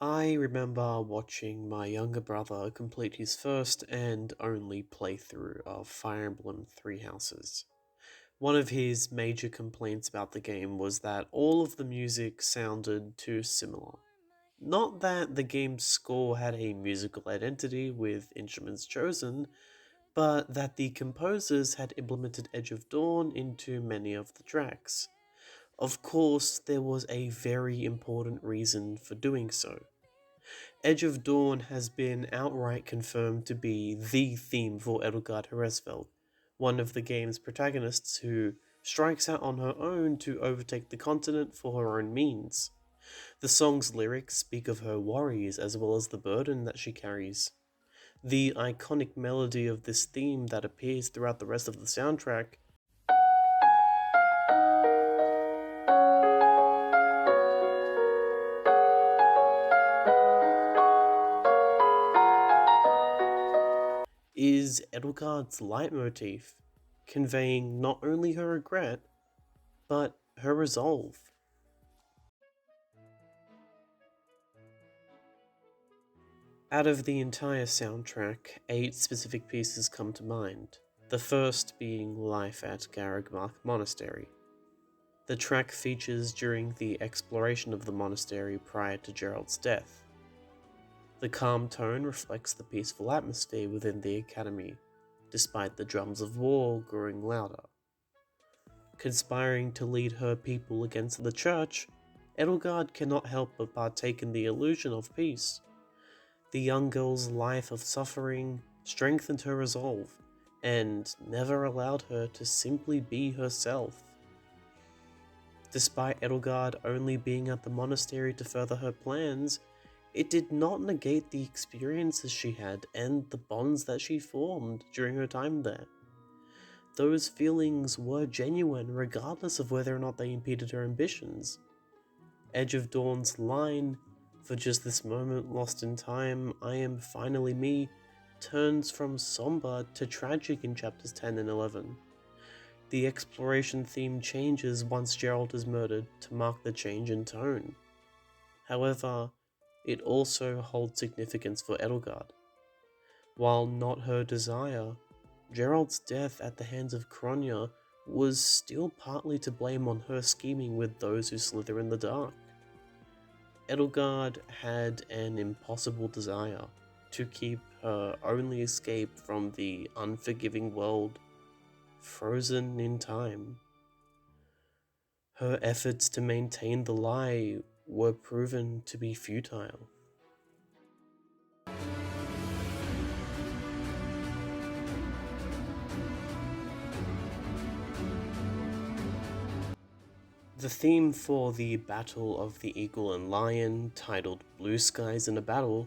I remember watching my younger brother complete his first and only playthrough of Fire Emblem Three Houses. One of his major complaints about the game was that all of the music sounded too similar. Not that the game's score had a musical identity with instruments chosen, but that the composers had implemented Edge of Dawn into many of the tracks. Of course, there was a very important reason for doing so. Edge of Dawn has been outright confirmed to be the theme for Edelgard Hraesvelg, one of the game's protagonists who strikes out on her own to overtake the continent for her own means. The song's lyrics speak of her worries as well as the burden that she carries. The iconic melody of this theme that appears throughout the rest of the soundtrack is Edelgard's Leitmotif, conveying not only her regret, but her resolve. Out of the entire soundtrack, 8 specific pieces come to mind, the first being Life at Garreg Monastery. The track features during the exploration of the monastery prior to Gerald's death. The calm tone reflects the peaceful atmosphere within the academy, despite the drums of war growing louder. Conspiring to lead her people against the church, Edelgard cannot help but partake in the illusion of peace. The young girl's life of suffering strengthened her resolve, and never allowed her to simply be herself. Despite Edelgard only being at the monastery to further her plans, it did not negate the experiences she had and the bonds that she formed during her time there. Those feelings were genuine regardless of whether or not they impeded her ambitions. Edge of Dawn's line, "For just this moment lost in time, I am finally me," turns from somber to tragic in chapters 10 and 11. The exploration theme changes once Gerald is murdered to mark the change in tone. However, it also holds significance for Edelgard. While not her desire, Gerald's death at the hands of Kronya was still partly to blame on her scheming with those who slither in the dark. Edelgard had an impossible desire to keep her only escape from the unforgiving world frozen in time. Her efforts to maintain the lie were proven to be futile. The theme for the Battle of the Eagle and Lion, titled Blue Skies in a Battle,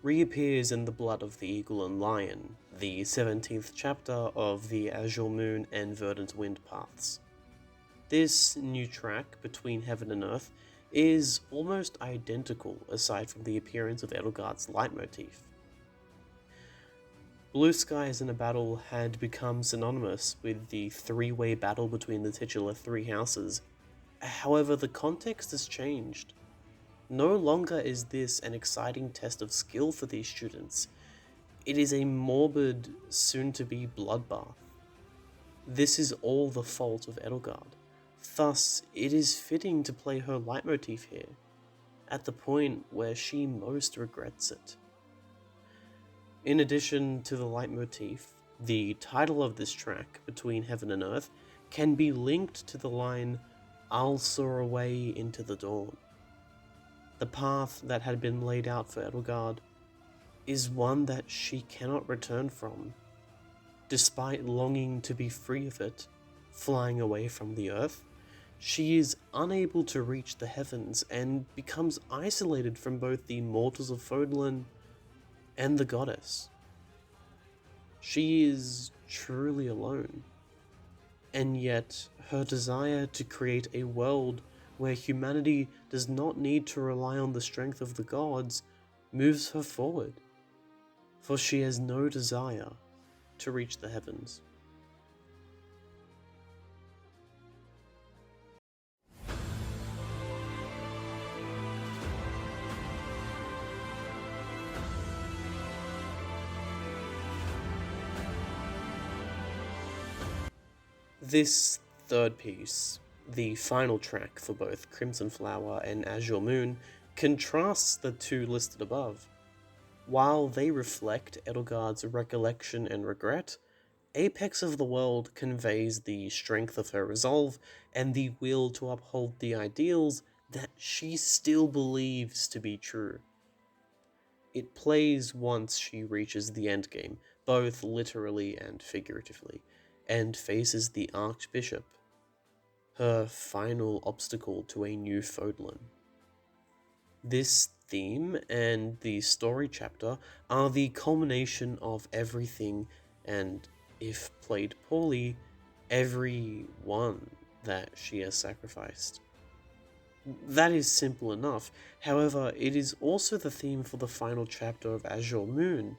reappears in The Blood of the Eagle and Lion, the 17th chapter of the Azure Moon and Verdant Wind paths. This new track, Between Heaven and Earth, is almost identical aside from the appearance of Edelgard's Leitmotif. Blue Skies in a Battle had become synonymous with the three-way battle between the titular three houses. However, the context has changed. No longer is this an exciting test of skill for these students. It is a morbid, soon-to-be bloodbath. This is all the fault of Edelgard. Thus, it is fitting to play her leitmotif here, at the point where she most regrets it. In addition to the leitmotif, the title of this track, Between Heaven and Earth, can be linked to the line, "I'll soar away into the dawn." The path that had been laid out for Edelgard is one that she cannot return from. Despite longing to be free of it, flying away from the earth, she is unable to reach the heavens and becomes isolated from both the mortals of Fodlan and the goddess. She is truly alone. And yet, her desire to create a world where humanity does not need to rely on the strength of the gods moves her forward, for she has no desire to reach the heavens. This third piece, the final track for both Crimson Flower and Azure Moon, contrasts the two listed above. While they reflect Edelgard's recollection and regret, Apex of the World conveys the strength of her resolve and the will to uphold the ideals that she still believes to be true. It plays once she reaches the endgame, both literally and figuratively, and faces the Archbishop, her final obstacle to a new Fodlan. This theme and the story chapter are the culmination of everything, and if played poorly, every one that she has sacrificed. That is simple enough, however, it is also the theme for the final chapter of Azure Moon.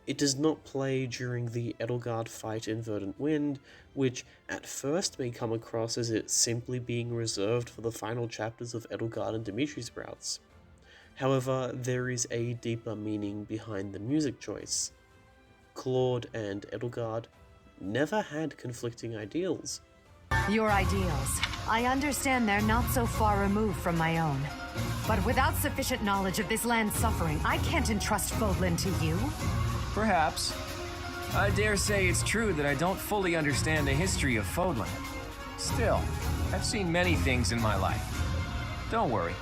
It does not play during the Edelgard fight in Verdant Wind, which at first may come across as it simply being reserved for the final chapters of Edelgard and Dimitri Sprouts. However, there is a deeper meaning behind the music choice. Claude and Edelgard never had conflicting ideals. Your ideals. I understand they're not so far removed from my own. But without sufficient knowledge of this land's suffering, I can't entrust Fodlan to you. Perhaps. I dare say it's true that I don't fully understand the history of Fodlan. Still, I've seen many things in my life. Don't worry,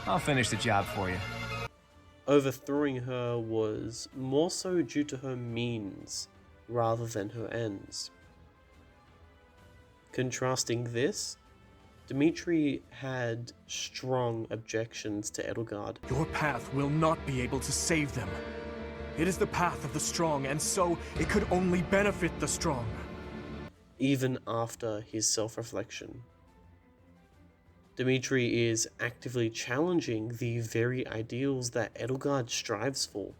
I'll finish the job for you. Overthrowing her was more so due to her means rather than her ends. Contrasting this, Dimitri had strong objections to Edelgard. Your path will not be able to save them. It is the path of the strong, and so it could only benefit the strong. Even after his self-reflection, Dimitri is actively challenging the very ideals that Edelgard strives for.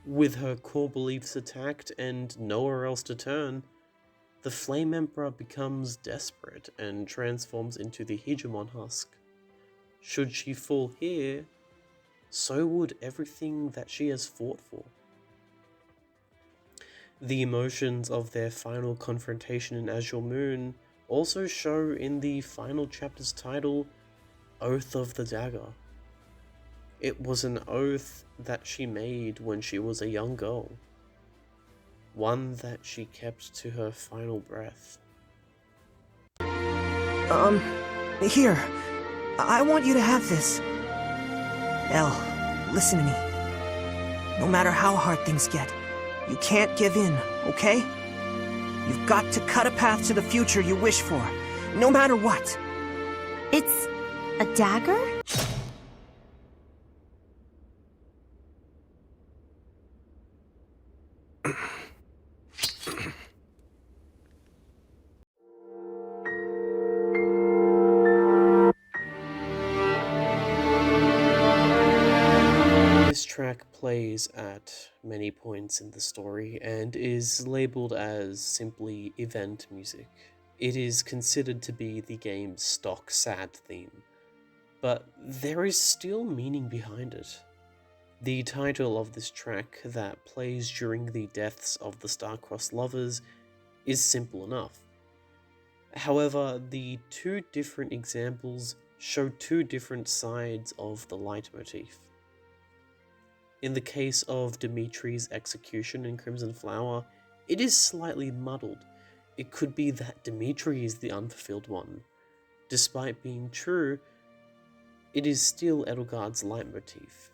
With her core beliefs attacked and nowhere else to turn, the Flame Emperor becomes desperate and transforms into the Hegemon husk. Should she fall here, so would everything that she has fought for. The emotions of their final confrontation in Azure Moon also show in the final chapter's title, Oath of the Dagger. It was an oath that she made when she was a young girl. One that she kept to her final breath. Here. I want you to have this. Elle, listen to me. No matter how hard things get, you can't give in, okay? You've got to cut a path to the future you wish for, no matter what. It's a dagger? This track plays at many points in the story and is labeled as simply event music. It is considered to be the game's stock sad theme, but there is still meaning behind it. The title of this track that plays during the deaths of the star-crossed lovers is simple enough. However, the two different examples show two different sides of the leitmotif. In the case of Dimitri's execution in Crimson Flower, it is slightly muddled. It could be that Dimitri is the unfulfilled one. Despite being true, it is still Edelgard's leitmotif.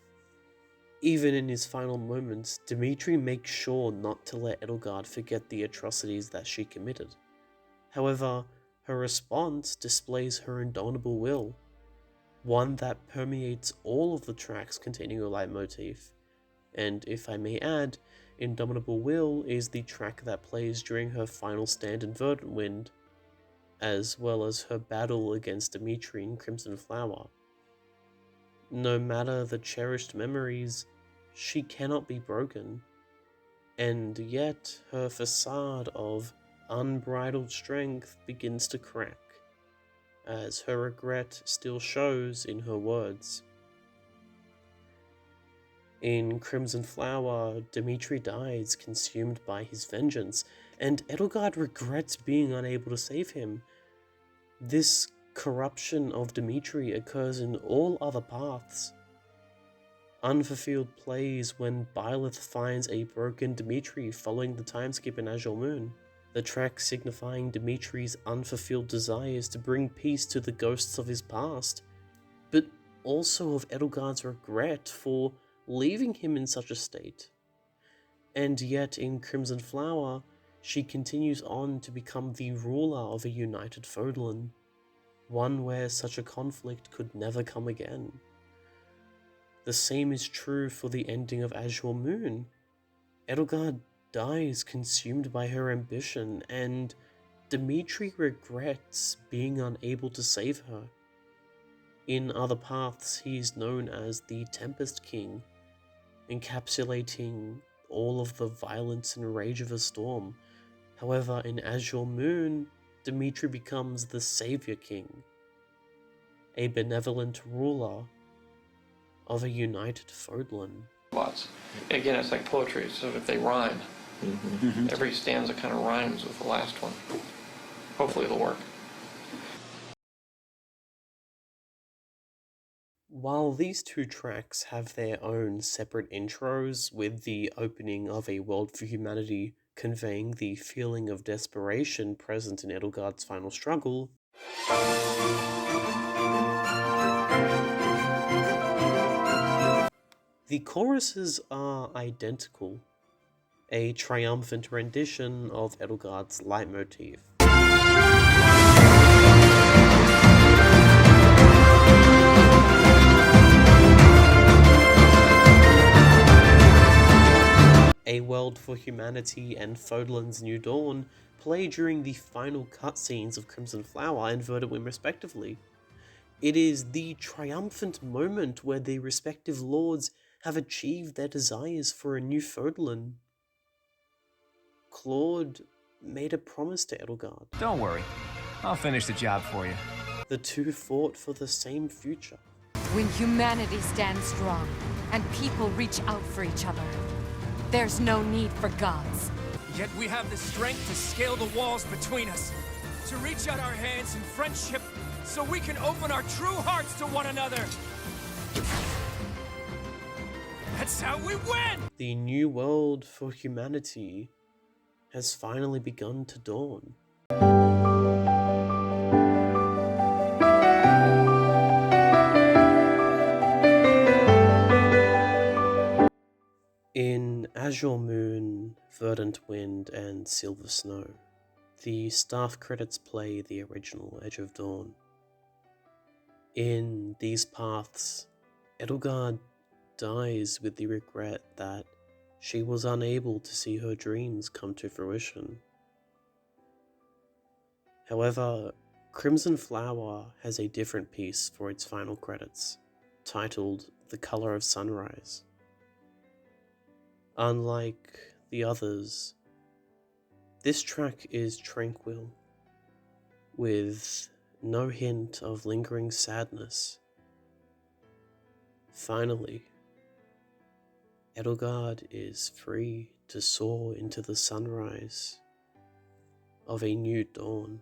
Even in his final moments, Dimitri makes sure not to let Edelgard forget the atrocities that she committed. However, her response displays her indomitable will, one that permeates all of the tracks containing her leitmotif. And if I may add, Indomitable Will is the track that plays during her final stand in Verdant Wind, as well as her battle against Dimitri in Crimson Flower. No matter the cherished memories, she cannot be broken, and yet her facade of unbridled strength begins to crack, as her regret still shows in her words. In Crimson Flower, Dimitri dies consumed by his vengeance, and Edelgard regrets being unable to save him. This corruption of Dimitri occurs in all other paths. Unfulfilled plays when Byleth finds a broken Dimitri following the time skip in Azure Moon, the track signifying Dimitri's unfulfilled desires to bring peace to the ghosts of his past, but also of Edelgard's regret for leaving him in such a state. And yet in Crimson Flower, she continues on to become the ruler of a united Fodlan, one where such a conflict could never come again. The same is true for the ending of Azure Moon. Edelgard dies consumed by her ambition, and Dimitri regrets being unable to save her. In other paths, he is known as the Tempest King, encapsulating all of the violence and rage of a storm. However, in Azure Moon, Dimitri becomes the Savior King, a benevolent ruler of a united Fodlan. Lots. Again, it's like poetry, so if they rhyme, every stanza kind of rhymes with the last one. Hopefully it'll work. While these two tracks have their own separate intros, with the opening of A World for Humanity conveying the feeling of desperation present in Edelgard's final struggle, the choruses are identical, a triumphant rendition of Edelgard's Leitmotif. A World for Humanity and Fodlan's New Dawn play during the final cutscenes of Crimson Flower and Verdant Wind respectively. It is the triumphant moment where the respective lords have achieved their desires for a new Fodlan. Claude made a promise to Edelgard. Don't worry, I'll finish the job for you. The two fought for the same future. When humanity stands strong and people reach out for each other, there's no need for gods. Yet we have the strength to scale the walls between us, to reach out our hands in friendship so we can open our true hearts to one another. That's how we win! The new world for humanity has finally begun to dawn. In Azure Moon, Verdant Wind, and Silver Snow, the staff credits play the original Edge of Dawn. In these paths, Edelgard dies with the regret that she was unable to see her dreams come to fruition. However, Crimson Flower has a different piece for its final credits, titled The Color of Sunrise. Unlike the others, this track is tranquil, with no hint of lingering sadness. Finally, Edelgard is free to soar into the sunrise of a new dawn.